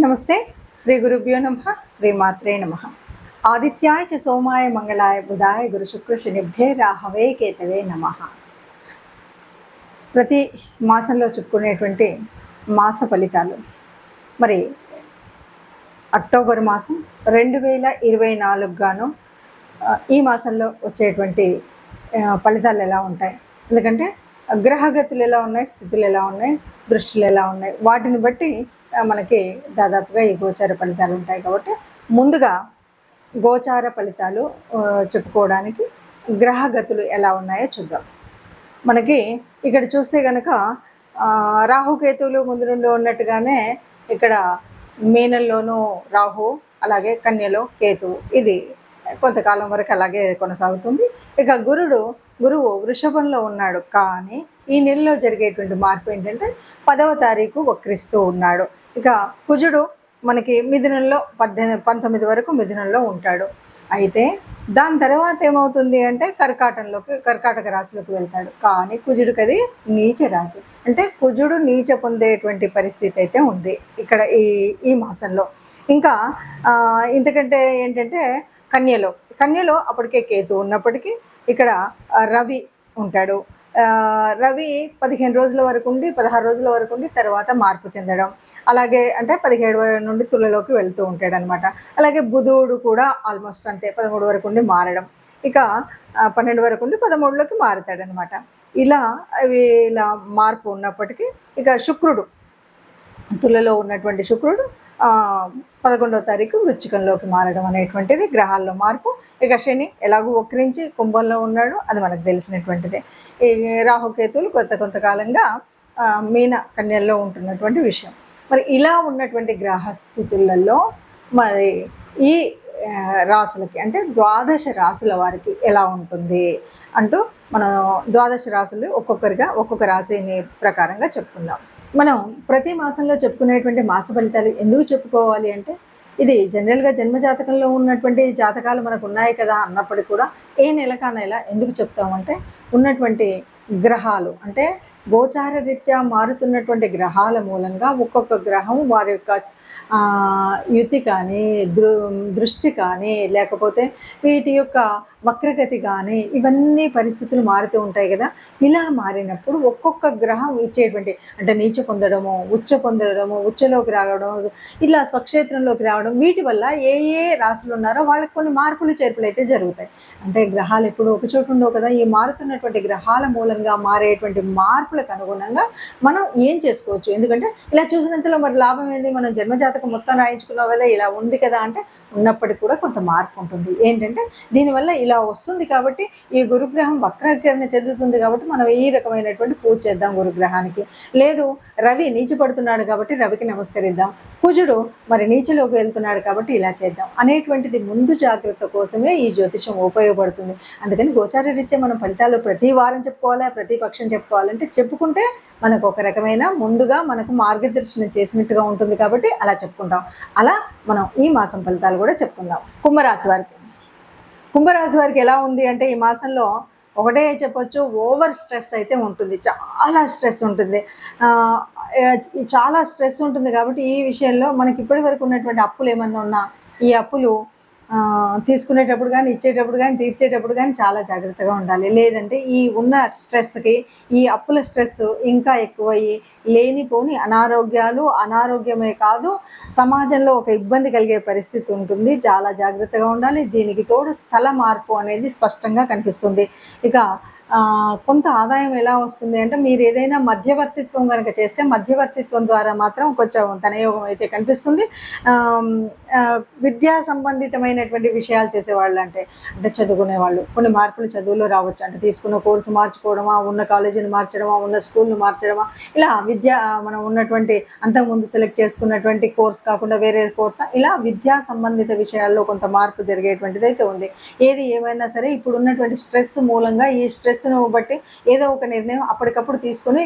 నమస్తే. శ్రీ గురుభ్యో నమః. శ్రీమాత్రే నమః. ఆదిత్యాయ చ సోమాయ మంగళాయ బుధాయ గురు శుక్ర శనిభ్యే రాహవే కేతవే నమః. ప్రతి మాసంలో చెప్పుకునేటువంటి మాస ఫలితాలు మరి అక్టోబర్ మాసం 2024 గాను ఈ మాసంలో వచ్చేటువంటి ఫలితాలు ఎలా ఉంటాయి, ఎందుకంటే గ్రహగతులు ఎలా ఉన్నాయి, స్థితులు ఎలా ఉన్నాయి, దృష్టిలు ఎలా ఉన్నాయి, వాటిని బట్టి మనకి దాదాపుగా ఈ గోచార ఫలితాలు ఉంటాయి. కాబట్టి ముందుగా గోచార ఫలితాలు చెప్పుకోవడానికి గ్రహగతులు ఎలా ఉన్నాయో చూద్దాం. మనకి ఇక్కడ చూస్తే కనుక రాహుకేతువులు ముందు నుండి ఉన్నట్టుగానే ఇక్కడ మీనంలోనూ రాహు, అలాగే కన్యలో కేతువు, ఇది కొంతకాలం వరకు అలాగే కొనసాగుతుంది. ఇక గురువు వృషభంలో ఉన్నాడు, కానీ ఈ నెలలో జరిగేటువంటి మార్పు ఏంటంటే 10వ తారీఖు వక్రిస్తూ ఉన్నాడు. ఇక కుజుడు మనకి మిథునంలో 19 వరకు మిథునంలో ఉంటాడు. అయితే దాని తర్వాత ఏమవుతుంది అంటే కర్కాటక రాశిలోకి వెళ్తాడు. కానీ కుజుడికి అది నీచ రాశి, అంటే కుజుడు నీచ పొందేటువంటి పరిస్థితి అయితే ఉంది ఇక్కడ ఈ మాసంలో. ఇంకా ఇంతకంటే ఏంటంటే కన్యలో అప్పటికే కేతు ఉన్నప్పటికీ ఇక్కడ రవి ఉంటాడు. రవి 15 రోజుల వరకు ఉండి 16 రోజుల వరకు ఉండి తర్వాత మార్పు చెందడం, అలాగే అంటే 17 నుండి తులలోకి వెళ్తూ ఉంటాడు అనమాట. అలాగే బుధుడు కూడా ఆల్మోస్ట్ అంతే, 13 వరకు ఉండి మారడం, ఇక 12 వరకు ఉండి 13లోకి మారుతాడు అనమాట. ఇలా మార్పు ఉన్నప్పటికీ ఇక శుక్రుడు, తులలో ఉన్నటువంటి శుక్రుడు 11వ తారీఖు వృశ్చికంలోకి మారడం అనేటువంటిది గ్రహాల్లో మార్పు. ఇక శని ఎలాగూ వక్రించి కుంభంలో ఉన్నాడు, అది మనకు తెలిసినటువంటిదే. ఈ రాహుకేతువులు కొంతకాలంగా మీన కన్యల్లో ఉంటున్నటువంటి విషయం. మరి ఇలా ఉన్నటువంటి గ్రహస్థితులలో మరి ఈ రాసులకి అంటే 12 రాసుల వారికి ఎలా ఉంటుంది అంటూ మనం 12 రాసులు ఒక్కొక్క రాశిని ప్రకారంగా చెప్పుకుందాం. మనం ప్రతి మాసంలో చెప్పుకునేటువంటి మాస ఫలితాలు ఎందుకు చెప్పుకోవాలి అంటే, ఇది జనరల్గా జన్మజాతకంలో ఉన్నటువంటి జాతకాలు మనకు ఉన్నాయి కదా అన్నప్పటికీ కూడా ఏ నెలకా నెల ఎందుకు చెప్తామంటే, ఉన్నటువంటి గ్రహాలు అంటే గోచార రీత్యా మారుతున్నటువంటి గ్రహాల మూలంగా ఒక్కొక్క గ్రహం వారి యొక్క యుతి కానీ దృష్టి కానీ లేకపోతే వీటి యొక్క వక్రగతి కానీ ఇవన్నీ పరిస్థితులు మారుతూ ఉంటాయి కదా. ఇలా మారినప్పుడు ఒక్కొక్క గ్రహం ఇచ్చేటువంటి అంటే నీచ పొందడము, ఉచ్చలోకి రావడం, ఇలా స్వక్షేత్రంలోకి రావడం, వీటి వల్ల ఏ రాశులు ఉన్నారో వాళ్ళకి కొన్ని మార్పులు చేర్పులు అయితే జరుగుతాయి. అంటే గ్రహాలు ఎప్పుడు ఒక చోటు ఉండవు కదా. ఈ మారుతున్నటువంటి గ్రహాల మూలంగా మారేటువంటి మార్పులకు అనుగుణంగా మనం ఏం చేసుకోవచ్చు, ఎందుకంటే ఇలా చూసినంతలో మరి లాభం ఏంటి, మనం జన్మజాతకం మొత్తం రాయించుకున్నావు కదా, ఇలా ఉంది కదా అంటే ఉన్నప్పటికీ కూడా కొంత మార్పు ఉంటుంది. ఏంటంటే దీనివల్ల ఇలా వస్తుంది కాబట్టి ఈ గురుగ్రహం వక్రీకరణ చెందుతుంది కాబట్టి మనం ఈ రకమైనటువంటి పూజ చేద్దాం గురుగ్రహానికి. లేదు రవి నీచపడుతున్నాడు కాబట్టి రవికి నమస్కరిద్దాం, కుజుడు మరి నీచలోకి వెళ్తున్నాడు కాబట్టి ఇలా చేద్దాం అనేటువంటిది ముందు జాగ్రత్త కోసమే ఈ జ్యోతిషం ఉపయోగపడుతుంది. అందుకని గోచార రీత్యా మనం ఫలితాలు ప్రతి వారం చెప్పుకోవాలా, ప్రతి పక్షం చెప్పుకోవాలంటే చెప్పుకుంటే మనకు ఒక రకమైన ముందుగా మనకు మార్గదర్శనం చేసినట్టుగా ఉంటుంది కాబట్టి అలా చెప్పుకుంటాం. అలా మనం ఈ మాసం ఫలితాలు కూడా చెప్పుకుందాం. కుంభరాశి వారికి ఎలా ఉంది అంటే ఈ మాసంలో ఒకటే చెప్పొచ్చు, ఓవర్ స్ట్రెస్ అయితే ఉంటుంది, చాలా స్ట్రెస్ ఉంటుంది. కాబట్టి ఈ విషయంలో మనకి ఇప్పటి వరకు ఉన్నటువంటి అప్పులు ఏమన్నా ఉన్నా ఈ అప్పులు తీసుకునేటప్పుడు కానీ ఇచ్చేటప్పుడు కానీ తీర్చేటప్పుడు కానీ చాలా జాగ్రత్తగా ఉండాలి. లేదంటే ఈ ఉన్న స్ట్రెస్కి ఈ అప్పుల స్ట్రెస్ ఇంకా ఎక్కువయ్యి లేనిపోని అనారోగ్యమే కాదు సమాజంలో ఒక ఇబ్బంది కలిగే పరిస్థితి ఉంటుంది. చాలా జాగ్రత్తగా ఉండాలి. దీనికి తోడు స్థల మార్పు అనేది స్పష్టంగా కనిపిస్తుంది. ఇక కొంత ఆదాయం ఎలా వస్తుంది అంటే, మీరు ఏదైనా మధ్యవర్తిత్వం కనుక చేస్తే మధ్యవర్తిత్వం ద్వారా మాత్రం కొంచెం ధనయోగం అయితే కనిపిస్తుంది. విద్యా సంబంధితమైనటువంటి విషయాలు చేసేవాళ్ళు అంటే చదువుకునే వాళ్ళు కొన్ని మార్పులు చదువులో రావచ్చు. అంటే తీసుకున్న కోర్సు మార్చుకోవడమా, ఉన్న కాలేజీని మార్చడమా, ఉన్న స్కూల్ను మార్చడమా, ఇలా మనం ఉన్నటువంటి అంతకుముందు సెలెక్ట్ చేసుకున్నటువంటి కోర్స్ కాకుండా వేరే కోర్సా, ఇలా విద్యా సంబంధిత విషయాల్లో కొంత మార్పు జరిగేటువంటిది అయితే ఉంది. ఏది ఏమైనా సరే ఇప్పుడు ఉన్నటువంటి స్ట్రెస్ మూలంగా ఈ స్ట్రెస్ను బట్టి ఏదో ఒక నిర్ణయం అప్పటికప్పుడు తీసుకొని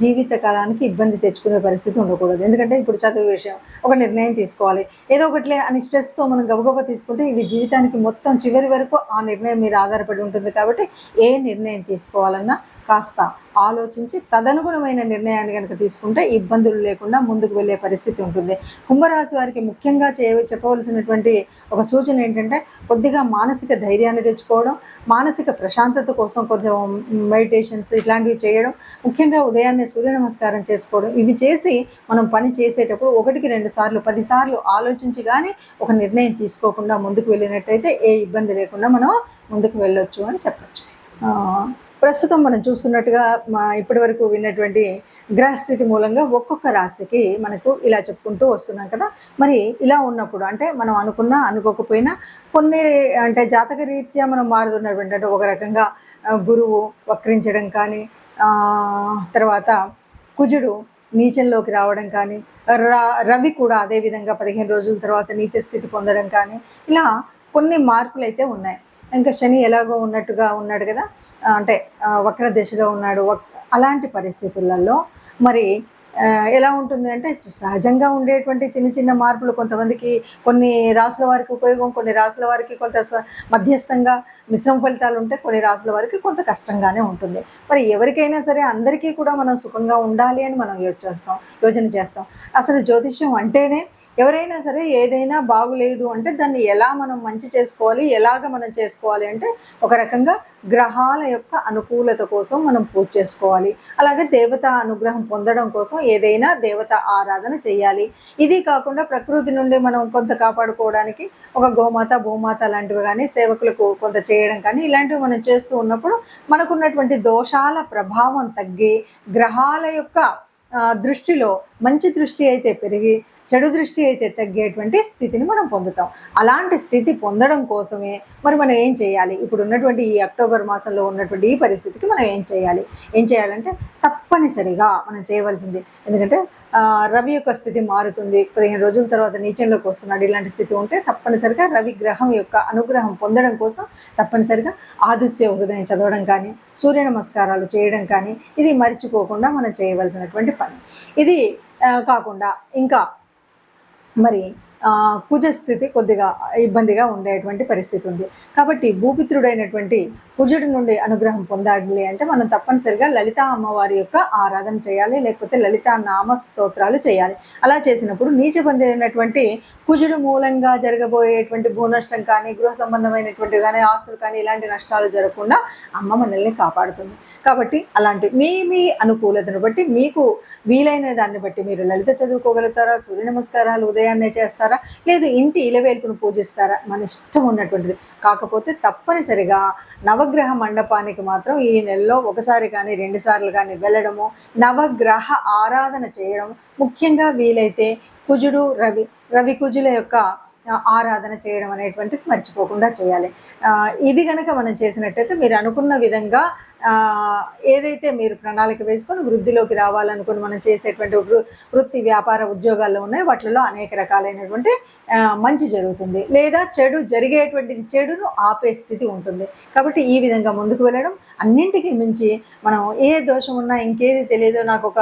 జీవితకాలానికి ఇబ్బంది తెచ్చుకునే పరిస్థితి ఉండకూడదు. ఎందుకంటే ఇప్పుడు చదువు విషయం ఒక నిర్ణయం తీసుకోవాలి, ఏదో ఒకటిలే అని స్ట్రెస్తో మనం గబగబా తీసుకుంటే ఇది జీవితానికి మొత్తం చివరి వరకు ఆ నిర్ణయం మీద ఆధారపడి ఉంటుంది. కాబట్టి ఏ నిర్ణయం తీసుకోవాలన్నా కాస్త ఆలోచించి తదనుగుణమైన నిర్ణయాన్ని కనుక తీసుకుంటే ఇబ్బందులు లేకుండా ముందుకు వెళ్ళే పరిస్థితి ఉంటుంది. కుంభరాశి వారికి ముఖ్యంగా చెప్పవలసినటువంటి ఒక సూచన ఏంటంటే కొద్దిగా మానసిక ధైర్యాన్ని తెచ్చుకోవడం, మానసిక ప్రశాంతత కోసం కొంచెం మెడిటేషన్స్ ఇట్లాంటివి చేయడం, ముఖ్యంగా ఉదయాన్నే సూర్య నమస్కారం చేసుకోవడం, ఇవి చేసి మనం పని చేసేటప్పుడు 1-2 సార్లు 10 సార్లు ఆలోచించి కానీ ఒక నిర్ణయం తీసుకోకుండా ముందుకు వెళ్ళినట్టయితే ఏ ఇబ్బంది లేకుండా మనం ముందుకు వెళ్ళొచ్చు అని చెప్పచ్చు. ప్రస్తుతం మనం చూస్తున్నట్టుగా ఇప్పటి వరకు విన్నటువంటి గ్రహస్థితి మూలంగా ఒక్కొక్క రాశికి మనకు ఇలా చెప్పుకుంటూ వస్తున్నాం కదా. మరి ఇలా ఉన్నప్పుడు అంటే మనం అనుకున్నా అనుకోకపోయినా కొన్ని అంటే జాతక రీత్యా మనం మారుతున్నటువంటి అంటే ఒక రకంగా గురువు వక్రించడం కానీ, తర్వాత కుజుడు నీచంలోకి రావడం కానీ, రవి కూడా అదేవిధంగా 15 రోజుల తర్వాత నీచ స్థితి పొందడం కానీ, ఇలా కొన్ని మార్పులు అయితే ఉన్నాయి. ఇంకా శని ఎలాగో ఉన్నట్టుగా ఉన్నాడు కదా, అంటే వక్ర దిశగా ఉన్నాడు. అలాంటి పరిస్థితులలో మరి ఎలా ఉంటుంది అంటే సహజంగా ఉండేటువంటి చిన్న చిన్న మార్పులు కొంతమందికి కొన్ని రాసుల వారికి ఉపయోగం, కొన్ని రాసుల వారికి కొంత మధ్యస్థంగా మిశ్రమ ఫలితాలు ఉంటాయి, కొన్ని రాసుల వారికి కొంత కష్టంగానే ఉంటుంది. మరి ఎవరికైనా సరే అందరికీ కూడా మనం సుఖంగా ఉండాలి అని మనం యోచన చేస్తాం. అసలు జ్యోతిష్యం అంటేనే ఎవరైనా సరే ఏదైనా బాగులేదు అంటే దాన్ని ఎలా మనం మంచి చేసుకోవాలి, ఎలాగ మనం చేసుకోవాలి అంటే ఒక రకంగా గ్రహాల యొక్క అనుకూలత కోసం మనం పూజ చేసుకోవాలి. అలాగే దేవత అనుగ్రహం పొందడం కోసం ఏదైనా దేవత ఆరాధన చేయాలి. ఇది కాకుండా ప్రకృతి నుండి మనం కొంత కాపాడుకోవడానికి ఒక గోమాత భూమాత లాంటివి కానీ సేవకులకు కొంత చేయడం కానీ ఇలాంటివి మనం చేస్తూ ఉన్నప్పుడు మనకున్నటువంటి దోషాల ప్రభావం తగ్గి గ్రహాల యొక్క దృష్టిలో మంచి దృష్టి అయితే పెరిగి చెడు దృష్టి అయితే తగ్గేటువంటి స్థితిని మనం పొందుతాం. అలాంటి స్థితి పొందడం కోసమే మరి మనం ఏం చేయాలి? ఇప్పుడు ఉన్నటువంటి ఈ అక్టోబర్ మాసంలో ఉన్నటువంటి ఈ పరిస్థితికి మనం ఏం చేయాలంటే తప్పనిసరిగా మనం చేయవలసింది, ఎందుకంటే రవి యొక్క స్థితి మారుతుంది, 15 రోజుల తర్వాత నీచంలోకి వస్తున్నాడు. ఇలాంటి స్థితి ఉంటే తప్పనిసరిగా రవి గ్రహం యొక్క అనుగ్రహం పొందడం కోసం తప్పనిసరిగా ఆదిత్య హృదయం చదవడం కానీ, సూర్య నమస్కారాలు చేయడం కానీ ఇది మర్చిపోకుండా మనం చేయవలసినటువంటి పని. ఇది కాకుండా ఇంకా మరి కుజస్థితి కొద్దిగా ఇబ్బందిగా ఉండేటువంటి పరిస్థితి ఉంది. కాబట్టి భూపిత్రుడైనటువంటి కుజుడి నుండి అనుగ్రహం పొందాలి అంటే మనం తప్పనిసరిగా లలితా అమ్మవారి యొక్క ఆరాధన చేయాలి, లేకపోతే లలితా నామ స్తోత్రాలు చేయాలి. అలా చేసినప్పుడు నీచ పొందినటువంటి కుజుడు మూలంగా జరగబోయేటువంటి భూనష్టం కానీ, గృహ సంబంధమైనటువంటి కానీ, ఆస్తులు కానీ ఇలాంటి నష్టాలు జరగకుండా అమ్మ మనల్ని కాపాడుతుంది. కాబట్టి అలాంటి మీ అనుకూలతను బట్టి మీకు వీలైన దాన్ని బట్టి మీరు లలిత చదువుకోగలుగుతారా, సూర్య నమస్కారాలు ఉదయాన్నే చేస్తారా, లేదు ఇంటి ఇలవేల్పును పూజిస్తారా, మన ఇష్టం ఉన్నటువంటిది. కాకపోతే తప్పనిసరిగా నవగ్రహ మండపానికి మాత్రం ఈ నెలలో 1 సారి కానీ 2 సార్లు కానీ వెళ్ళడము, నవగ్రహ ఆరాధన చేయడం, ముఖ్యంగా వీలైతే కుజుడు రవి కుజుల యొక్క ఆరాధన చేయడం అనేటువంటిది మర్చిపోకుండా చేయాలి. ఇది కనుక మనం చేసినట్టయితే మీరు అనుకున్న విధంగా ఏదైతే మీరు ప్రణాళిక వేసుకొని వృద్ధిలోకి రావాలనుకుని మనం చేసేటువంటి వృత్తి వ్యాపార ఉద్యోగాల్లో ఉన్నాయి వాటిలో అనేక రకాలైనటువంటి మంచి జరుగుతుంది, లేదా జరిగేటువంటి చెడును ఆపే స్థితి ఉంటుంది. కాబట్టి ఈ విధంగా ముందుకు వెళ్ళడం, అన్నింటికీ మించి మనం ఏ దోషం ఉన్నా ఇంకేది తెలియదో నాకు ఒక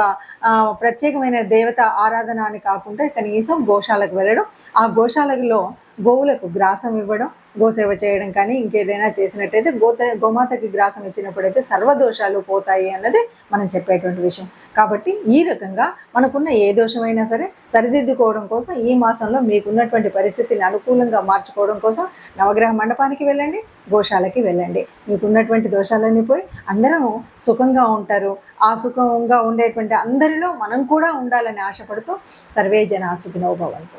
ప్రత్యేకమైన దేవత ఆరాధన అని కాకుండా కనీసం గోశాలకు వెళ్ళడం, ఆ గోశాలలో గోవులకు గ్రాసం ఇవ్వడం, గోసేవ చేయడం కానీ ఇంకేదైనా చేసినట్టయితే గోమాతకి గ్రాసం ఇచ్చినప్పుడైతే సర్వదోషాలు పోతాయి అన్నది మనం చెప్పేటువంటి విషయం. కాబట్టి ఈ రకంగా మనకున్న ఏ దోషమైనా సరే సరిదిద్దుకోవడం కోసం ఈ మాసంలో మీకున్నటువంటి పరిస్థితిని అనుకూలంగా మార్చుకోవడం కోసం నవగ్రహ మండపానికి వెళ్ళండి, గోశాలకి వెళ్ళండి. మీకున్నటువంటి దోషాలన్నీ పోయి అందరం సుఖంగా ఉంటారు. ఆ సుఖంగా ఉండేటువంటి అందరిలో మనం కూడా ఉండాలని ఆశపడుతూ సర్వే జనా సుఖినో భవంతు.